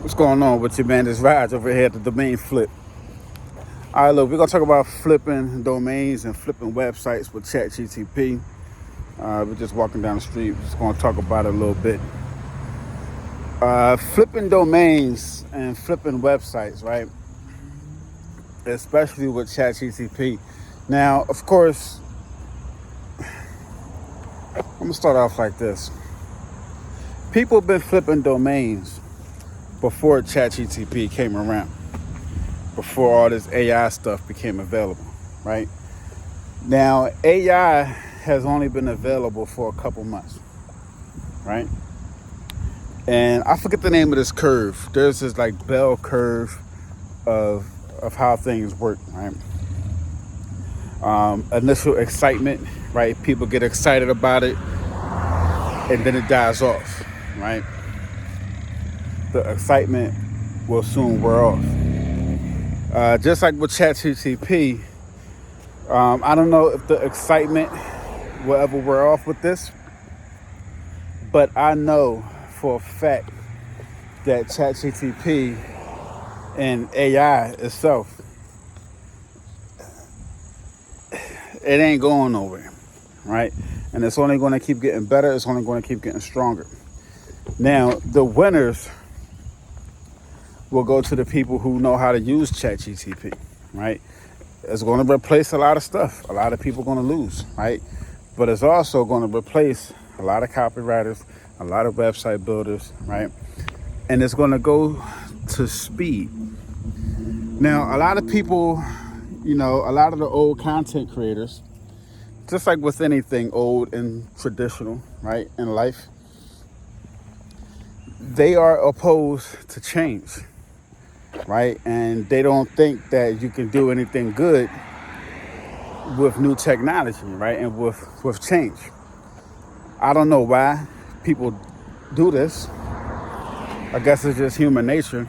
What's going on with you, man? This Raj over here at the Domain Flip. All right, look, we're going to talk about flipping domains and flipping websites with ChatGTP. We're just walking down the street. We're just going to talk about it a little bit. Flipping domains and flipping websites, right? Especially with ChatGTP. Now, of course, I'm going to start off like this. People have been flipping domains before ChatGTP came around, before all this AI stuff became available, right? Now, AI has only been available for a couple months, right? And I forget the name of this curve. There's this like bell curve of how things work, right? Initial excitement, right? People get excited about it, and then it dies off, right? The excitement will soon wear off. Just like with ChatGTP, I don't know if the excitement will ever wear off with this, but I know for a fact that ChatGTP and AI itself, it ain't going nowhere, right? And it's only going to keep getting better. It's only going to keep getting stronger. Now, the winners will go to the people who know how to use ChatGTP, right? It's going to replace a lot of stuff. A lot of people are going to lose, right? But it's also going to replace a lot of copywriters, a lot of website builders, right? And it's going to go to speed. Now, a lot of people, a lot of the old content creators, just like with anything old and traditional, right, in life, they are opposed to change, right? And they don't think that you can do anything good with new technology, right? And with change. I don't know why people do this. I guess it's just human nature.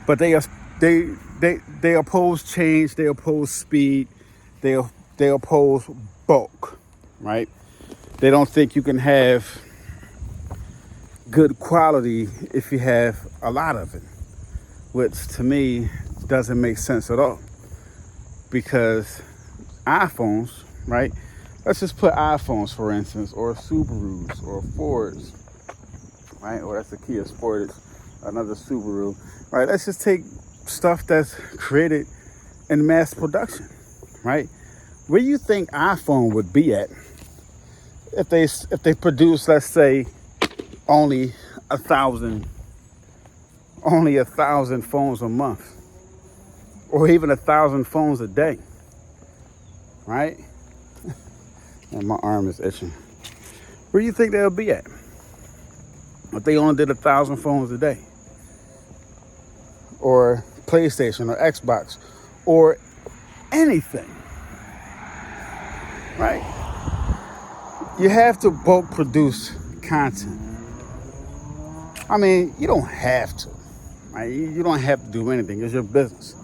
But they oppose change. They oppose speed. They oppose bulk, right? They don't think you can have good quality if you have a lot of it, which to me doesn't make sense at all. Because iPhones, right? Let's just put iPhones, for instance, or Subarus or Fords, right? Or that's the Kia Sportage, another Subaru, right? Let's just take stuff that's created in mass production, right? Where do you think iPhone would be at if they produce, let's say, only 1,000 phones a month, or even 1,000 phones a day, right? And my arm is itching. Where do you think they'll be at if they only did 1,000 phones a day, or PlayStation or Xbox or anything, right? You have to bulk produce content. I mean, you don't have to, right? You don't have to do anything. It's your business.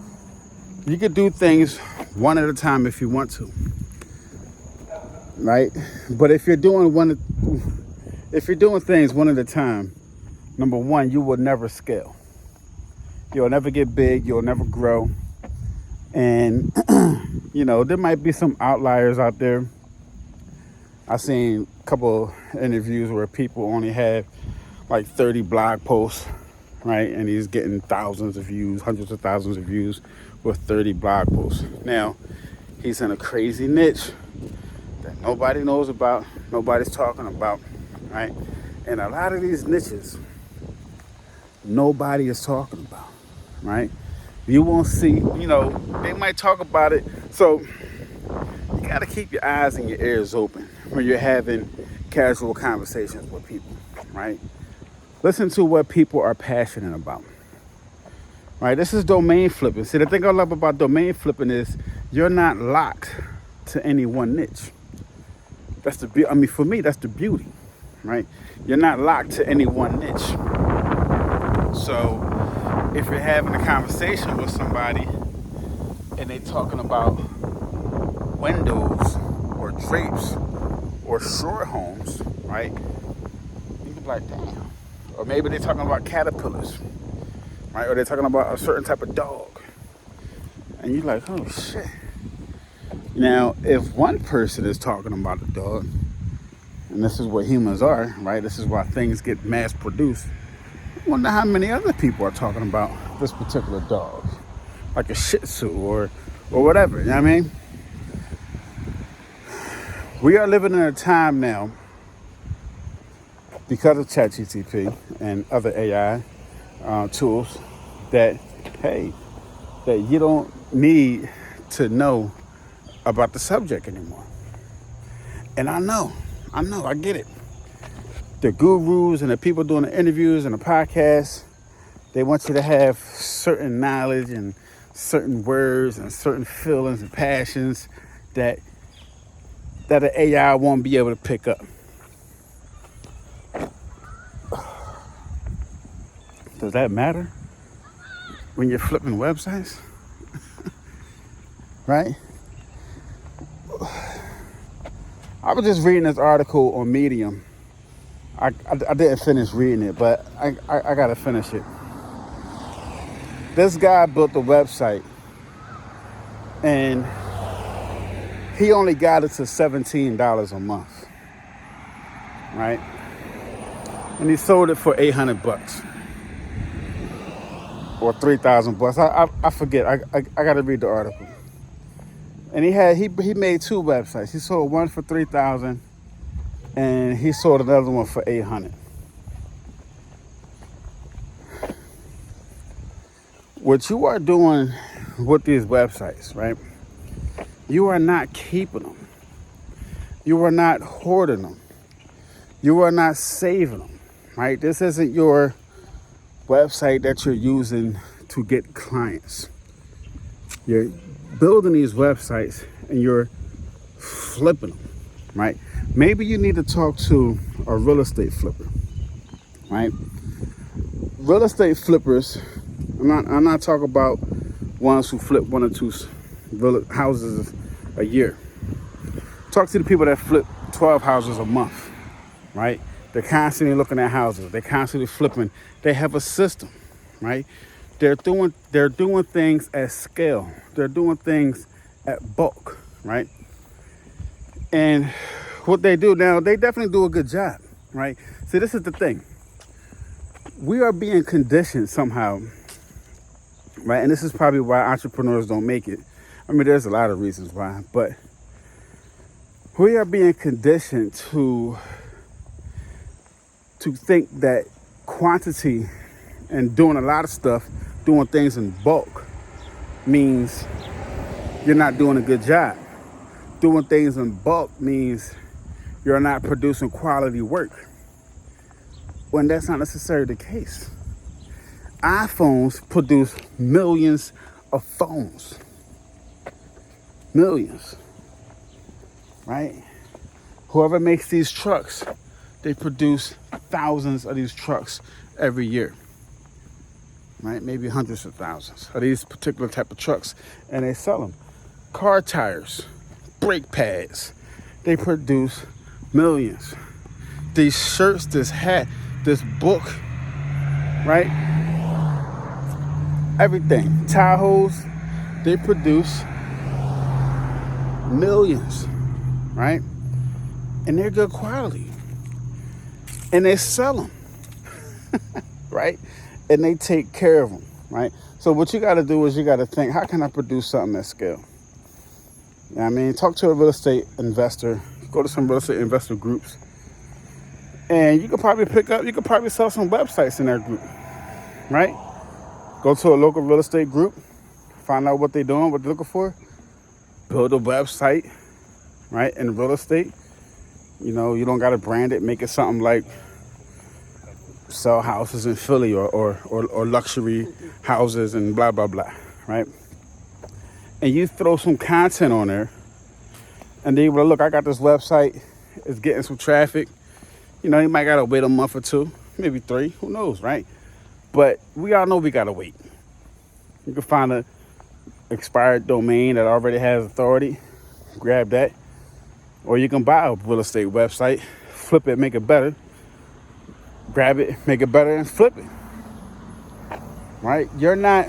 You could do things one at a time if you want to, right? But if you're doing things one at a time, number one, you will never scale. You'll never get big. You'll never grow. And there might be some outliers out there. I've seen a couple interviews where people only have like 30 blog posts, right? And he's getting thousands of views, hundreds of thousands of views with 30 blog posts. Now, he's in a crazy niche that nobody knows about, nobody's talking about, right? And a lot of these niches, nobody is talking about, right? You won't see, they might talk about it. So you got to keep your eyes and your ears open when you're having casual conversations with people, right? Listen to what people are passionate about, right? This is domain flipping. See, the thing I love about domain flipping is you're not locked to any one niche. That's for me, that's the beauty, right? You're not locked to any one niche. So if you're having a conversation with somebody and they talking about windows or drapes or short homes, right? You can be like, damn, Or maybe they're talking about caterpillars, right? Or they're talking about a certain type of dog. And you're like, oh shit. Now, if one person is talking about a dog, and this is what humans are, right? This is why things get mass produced. I wonder how many other people are talking about this particular dog, like a Shih Tzu or whatever. You know what I mean? We are living in a time now, because of ChatGPT and other AI tools, that hey, that you don't need to know about the subject anymore. And I know, I get it. The gurus and the people doing the interviews and the podcasts, they want you to have certain knowledge and certain words and certain feelings and passions that an AI won't be able to pick up. Does that matter when you're flipping websites? Right? I was just reading this article on Medium. I didn't finish reading it, but I gotta finish it. This guy built a website and he only got it to $17 a month, right? And he sold it for $800 or $3,000. I forget. I gotta read the article. And he made two websites. He sold one for $3,000 and he sold another one for $800. What you are doing with these websites, right? You are not keeping them. You are not hoarding them. You are not saving them, right? This isn't your website that you're using to get clients. You're building these websites and you're flipping them, right? Maybe you need to talk to a real estate flipper, right? Real estate flippers, I'm not talking about ones who flip one or two houses a year. Talk to the people that flip 12 houses a month, right? They're constantly looking at houses. They're constantly flipping. They have a system, right? They're doing things at scale. They're doing things at bulk, right? And what they do now, they definitely do a good job, right? See, this is the thing. We are being conditioned somehow, right? And this is probably why entrepreneurs don't make it. I mean, there's a lot of reasons why, but we are being conditioned to think that quantity and doing a lot of stuff, doing things in bulk, means you're not doing a good job. Doing things in bulk means you're not producing quality work, when that's not necessarily the case. iPhones produce millions of phones. Millions. Right? Whoever makes these trucks, they produce thousands of these trucks every year. Right? Maybe hundreds of thousands of these particular type of trucks, and they sell them. Car tires, brake pads, they produce millions. These shirts, this hat, this book, right? Everything. Tahoes, they produce millions, right? And they're good quality. And they sell them, right? And they take care of them, right? So what you got to do is you got to think, how can I produce something at scale? You know what I mean? Talk to a real estate investor. Go to some real estate investor groups. And you could probably sell some websites in that group, right? Go to a local real estate group, find out what they're doing, what they're looking for, build a website, right? In real estate, you know, you don't got to brand it, make it something like sell houses in Philly or luxury houses and blah, blah, blah, right? And you throw some content on there and then, well, look, I got this website, it's getting some traffic. You know, you might got to wait a month or two, maybe 3, who knows, right? But we all know we got to wait. You can find a expired domain that already has authority, grab that. Or you can buy a real estate website, flip it, make it better, grab it, make it better, and flip it. Right? You're not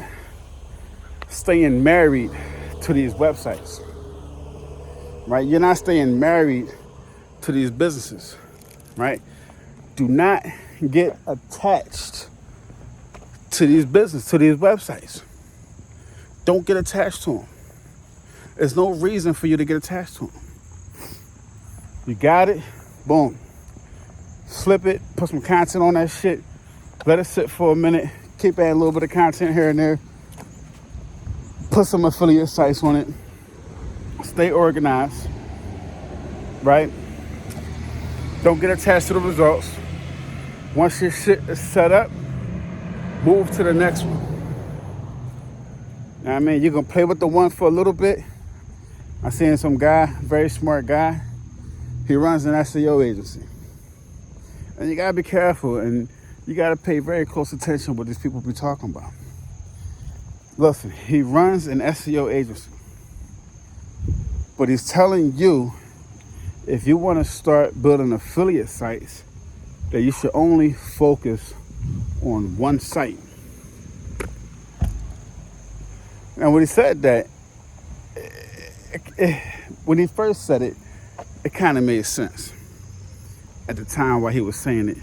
staying married to these websites. Right? You're not staying married to these businesses. Right? Do not get attached to these businesses, to these websites. Don't get attached to them. There's no reason for you to get attached to them. You got it, boom. Flip it, put some content on that shit, let it sit for a minute, keep adding a little bit of content here and there, put some affiliate sites on it, stay organized, right? Don't get attached to the results. Once your shit is set up, move to the next one. You know what I mean? You can play with the one for a little bit. I seen some guy, very smart guy, he runs an SEO agency. And you gotta be careful and you gotta pay very close attention what these people be talking about. Listen, he runs an SEO agency, but he's telling you if you wanna start building affiliate sites, that you should only focus on one site. And when he said that, when he first said it, it kind of made sense at the time while he was saying it.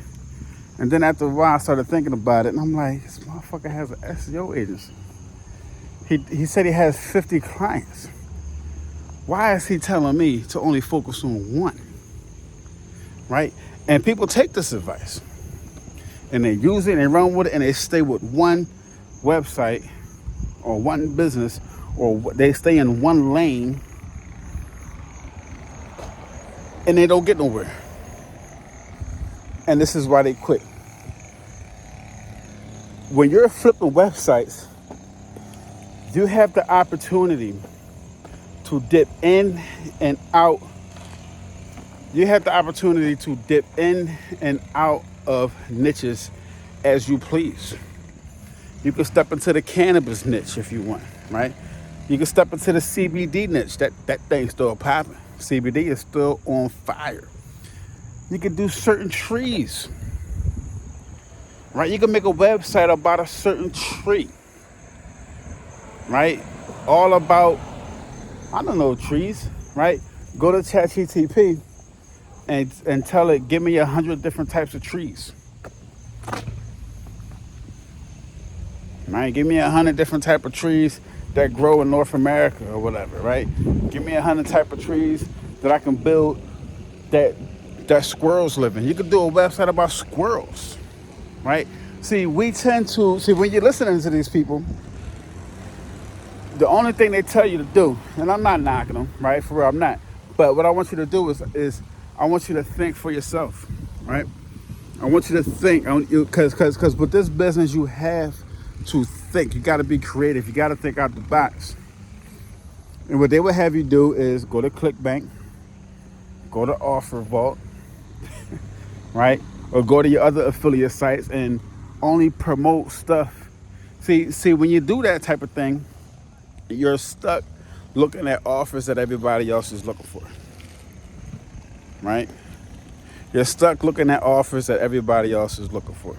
And then after a while, I started thinking about it, and I'm like, this motherfucker has an SEO agency. He said he has 50 clients. Why is he telling me to only focus on one? Right? And people take this advice, and they use it, and they run with it, and they stay with one website or one business, or they stay in one lane, and they don't get nowhere. And this is why they quit. When you're flipping websites, you have the opportunity to dip in and out. You have the opportunity to dip in and out of niches as you please. You can step into the cannabis niche if you want, right? You can step into the CBD niche. That thing's still popping. CBD is still on fire. You can do certain trees, right? You can make a website about a certain tree, right? All about, I don't know, trees, right? Go to ChatGPT and tell it, give me 100 different types of trees. Right? Give me 100 different type of trees that grow in North America or whatever, right? Give me 100 type of trees that I can build that squirrels live in. You could do a website about squirrels, right? See, when you're listening to these people, the only thing they tell you to do, and I'm not knocking them, right? For real, I'm not. But what I want you to do is I want you to think for yourself, right? I want you to think, because with this business, you have to think. You got to be creative. You got to think out the box. And what they would have you do is go to ClickBank, go to Offer Vault, right? Or go to your other affiliate sites and only promote stuff. See, when you do that type of thing, you're stuck looking at offers that everybody else is looking for, right? You're stuck looking at offers that everybody else is looking for,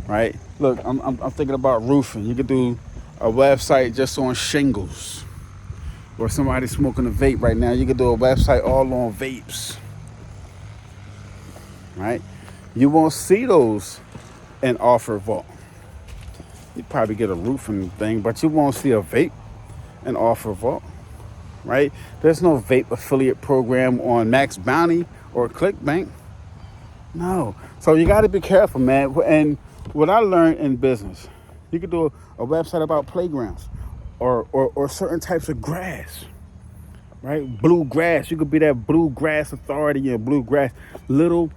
right? Look, I'm thinking about roofing. You could do a website just on shingles, or somebody smoking a vape right now. You could do a website all on vapes, right? You won't see those in Offer Vault. You probably get a roofing thing, but you won't see a vape in Offer Vault, right? There's no vape affiliate program on Max Bounty or ClickBank. No. So you got to be careful, man. And what I learned in business, you could do a website about playgrounds or certain types of grass, right? Bluegrass. You could be that bluegrass authority in bluegrass. Little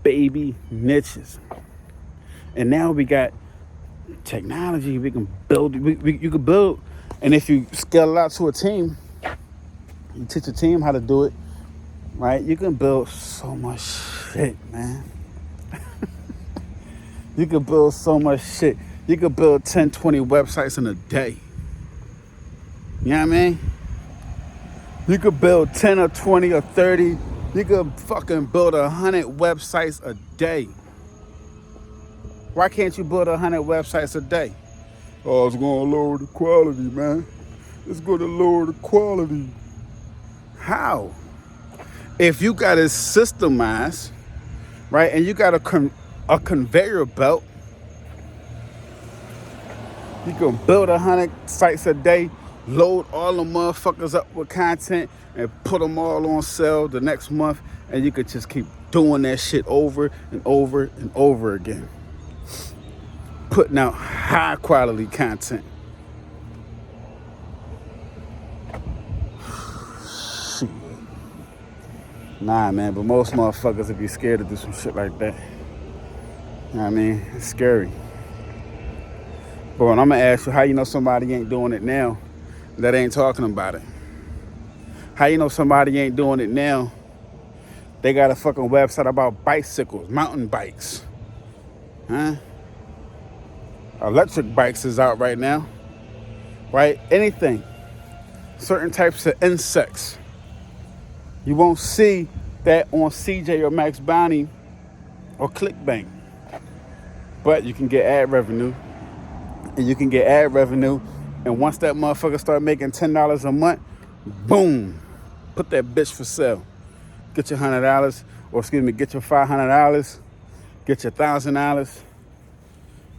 baby niches. And now we got technology. We can build. You could build. And if you scale it out to a team, you teach a team how to do it, right? You can build so much shit, man. You can build so much shit. You could build 10, 20 websites in a day. You know what I mean? You could build 10 or 20 or 30. You could fucking build 100 websites a day. Why can't you build 100 websites a day? Oh, it's going to lower the quality, man. It's going to lower the quality. How? If you got it systemized, right, and you got a conveyor belt, you can build 100 sites a day, load all the motherfuckers up with content, and put them all on sale the next month, and you could just keep doing that shit over and over and over again. Putting out high quality content. Shit. Nah, man, but most motherfuckers would be scared to do some shit like that. You know what I mean? It's scary. But when I'm gonna ask you, how you know somebody ain't doing it now that ain't talking about it? How you know somebody ain't doing it now? They got a fucking website about bicycles, mountain bikes. Huh? Electric bikes is out right now. Right? Anything. Certain types of insects. You won't see that on CJ or Max Bounty or ClickBank. But you can get ad revenue. And you can get ad revenue. And once that motherfucker start making $10 a month, boom, put that bitch for sale. Get your $100, or excuse me, get your $500, get your $1,000,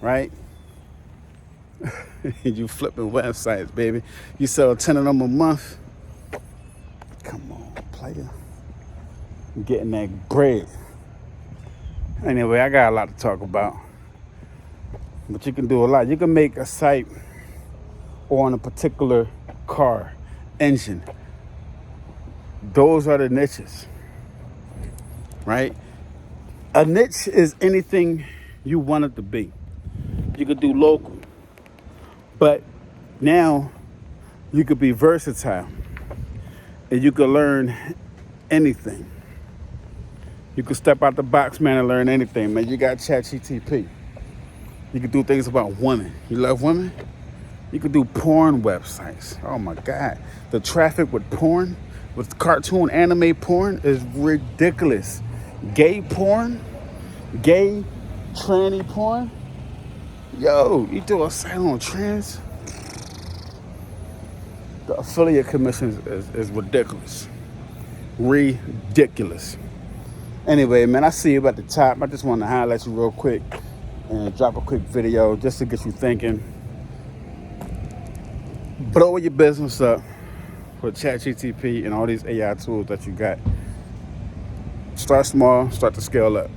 right? You flipping websites, baby. You sell 10 of them a month. Come on, player. You're getting that bread. Anyway, I got a lot to talk about. But you can do a lot. You can make a site on a particular car, engine. Those are the niches, right? A niche is anything you want it to be. You could do local, but now you could be versatile and you could learn anything. You could step out the box, man, and learn anything, man. You got ChatGPT. You could do things about women. You love women? You could do porn websites. Oh my God. The traffic with porn, with cartoon anime porn is ridiculous. Gay porn, gay tranny porn. Yo, you do a site on trans? The affiliate commission is ridiculous. Ridiculous. Anyway, man, I see you at the top. I just want to highlight you real quick and drop a quick video just to get you thinking. Blow your business up with ChatGPT and all these AI tools that you got. Start small, start to scale up.